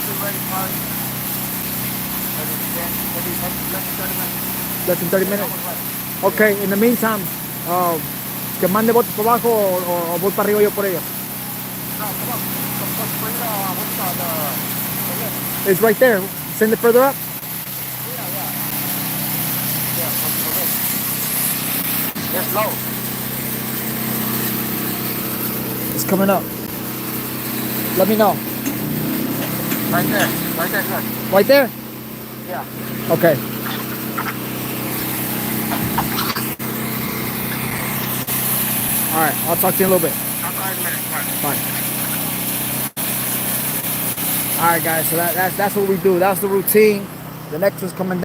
be ready probably maybe less than 30 minutes. Less than 30 minutes. Okay, in the meantime, que mande botes por abajo o voy para arriba yo por ellos. No, come on. Bring the lift. It's right there. Send it further up. Yeah, it's low. It's coming up. Let me know. Right there, good. Right there? Yeah. Okay. All right, I'll talk to you in a little bit. I'll call you in a minute. Fine. All right, guys. So that's what we do. That's the routine. The next one's coming down.